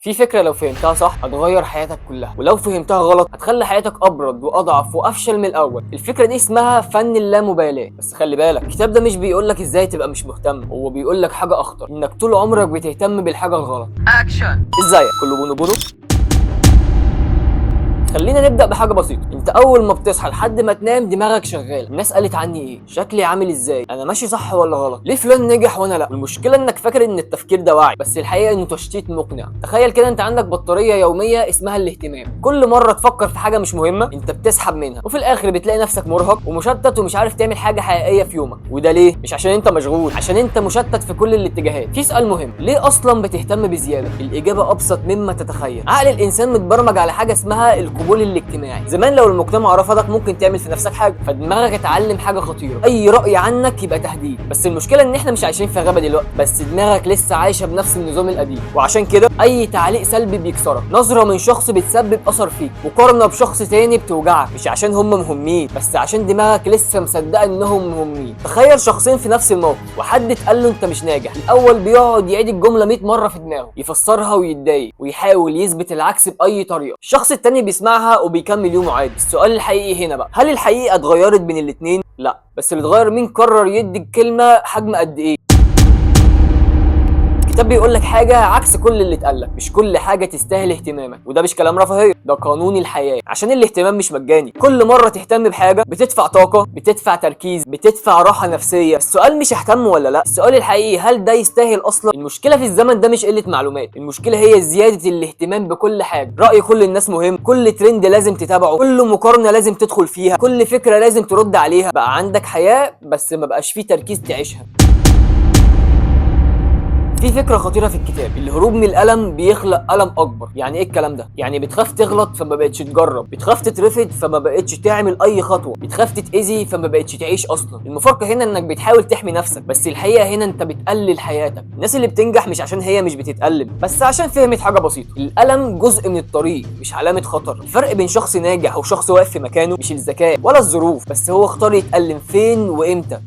في فكرة لو فهمتها صح هتغير حياتك كلها، ولو فهمتها غلط هتخلي حياتك أبرد وأضعف وأفشل من الأول. الفكرة دي اسمها فن اللامبالاة. بس خلي بالك، الكتاب ده مش بيقولك ازاي تبقى مش مهتم، هو بيقولك حاجة أخطر، إنك طول عمرك بتهتم بالحاجة الغلط. أكشن. ازيك؟ كله بونو بونو. خلينا نبدأ بحاجة بسيطة. انت اول ما بتصحى لحد ما تنام دماغك شغالة. الناس قالت عني ايه؟ شكلي عامل ازاي؟ انا ماشي صح ولا غلط؟ ليه فلان نجح وانا لا؟ والمشكلة انك فاكر ان التفكير ده وعي، بس الحقيقة انه تشتيت مقنع. تخيل كده انت عندك بطارية يومية اسمها الاهتمام. كل مرة تفكر في حاجة مش مهمة انت بتسحب منها، وفي الاخر بتلاقي نفسك مرهق ومشتت ومش عارف تعمل حاجة حقيقية في يومك. وده ليه؟ مش عشان انت مشغول، عشان انت مشتت في كل الاتجاهات. في سؤال مهم، ليه اصلا بتهتم بزيادة؟ الاجابة ابسط مما تتخيل. عقل الانسان متبرمج على حاجة اسمها القبول الاجتماعي. زمان لو المجتمع رفضك ممكن تعمل في نفسك حاجه، فدماغك اتعلم حاجه خطيره، اي راي عنك يبقى تهديد. بس المشكله ان احنا مش عايشين في غابه دلوقتي، بس دماغك لسه عايشه بنفس النظام القديم. وعشان كده اي تعليق سلبي بيكسرك، نظره من شخص بتسبب اثر فيك، مقارنه بشخص تاني بتوجعك، مش عشان هم مهمين بس عشان دماغك لسه مصدقه انهم مهمين. تخيل شخصين في نفس الموقف وحد اتقال له انت مش ناجح، الاول بيقعد يعيد الجمله 100 مره في دماغه، يفسرها ويتضايق ويحاول يثبت العكس باي طريقه. الشخص التاني بيسمعها وبيكمل يومه عادي. السؤال الحقيقي هنا بقى، هل الحقيقة اتغيرت بين الاتنين؟ لا، بس اللي اتغير مين قرر يدي الكلمة حجم قد ايه. الكتاب بيقول لك حاجة عكس كل اللي اتقال لك، مش كل حاجة تستاهل اهتمامك، وده مش كلام رفاهية، ده قانون الحياة. عشان الاهتمام مش مجاني، كل مرة تهتم بحاجة بتدفع طاقة، بتدفع تركيز، بتدفع راحة نفسية. السؤال مش اهتم ولا لا، السؤال الحقيقي هل ده يستاهل اصلا؟ المشكلة في الزمن ده مش قلة معلومات، المشكلة هي زيادة الاهتمام بكل حاجة. رأي كل الناس مهم، كل ترند لازم تتابعه، كل مقارنة لازم تدخل فيها، كل فكرة لازم ترد عليها. بقى عندك حياة بس ما بقاش فيه تركيز تعيشها. في فكرة خطيرة في الكتاب، الهروب من الألم بيخلق ألم أكبر. يعني إيه الكلام ده؟ يعني بتخاف تغلط فما بقتش تجرب، بتخاف تترفض فما بقتش تعمل أي خطوة، بتخاف تتأذي فما بقتش تعيش أصلا. المفارقة هنا إنك بتحاول تحمي نفسك، بس الحقيقة هنا أنت بتقلل حياتك. الناس اللي بتنجح مش عشان هي مش بتتألم، بس عشان فهمت حاجة بسيطة، الألم جزء من الطريق مش علامة خطر. الفرق بين شخص ناجح وشخص واقف في مكانه مش الذكاء ولا الظروف، بس هو اختار يتألم فين وإمتى.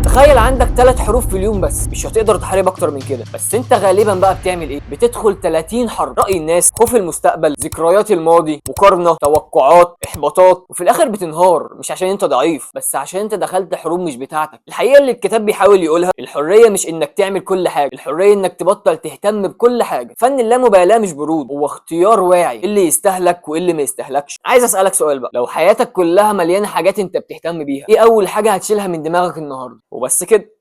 تخيل عندك 3 حروف في اليوم بس، مش هتقدر تحارب اكتر من كده. بس انت غالبا بقى بتعمل ايه؟ بتدخل 30 حرب، رأي الناس، خوف المستقبل، ذكريات الماضي، مقارنة، توقعات، احباطات، وفي الاخر بتنهار. مش عشان انت ضعيف، بس عشان انت دخلت حروب مش بتاعتك. الحقيقة اللي الكتاب بيحاول يقولها، الحرية مش انك تعمل كل حاجة، الحرية انك تبطل تهتم بكل حاجة. فن اللامبالاة مش برود، هو اختيار واعي، اللي يستهلك واللي ما يستهلكش. عايز اسألك سؤال بقى، لو حياتك كلها مليانة حاجات انت بتهتم بيها، ايه اول حاجة هتشيلها من دماغك النهاردة؟ وبس كده.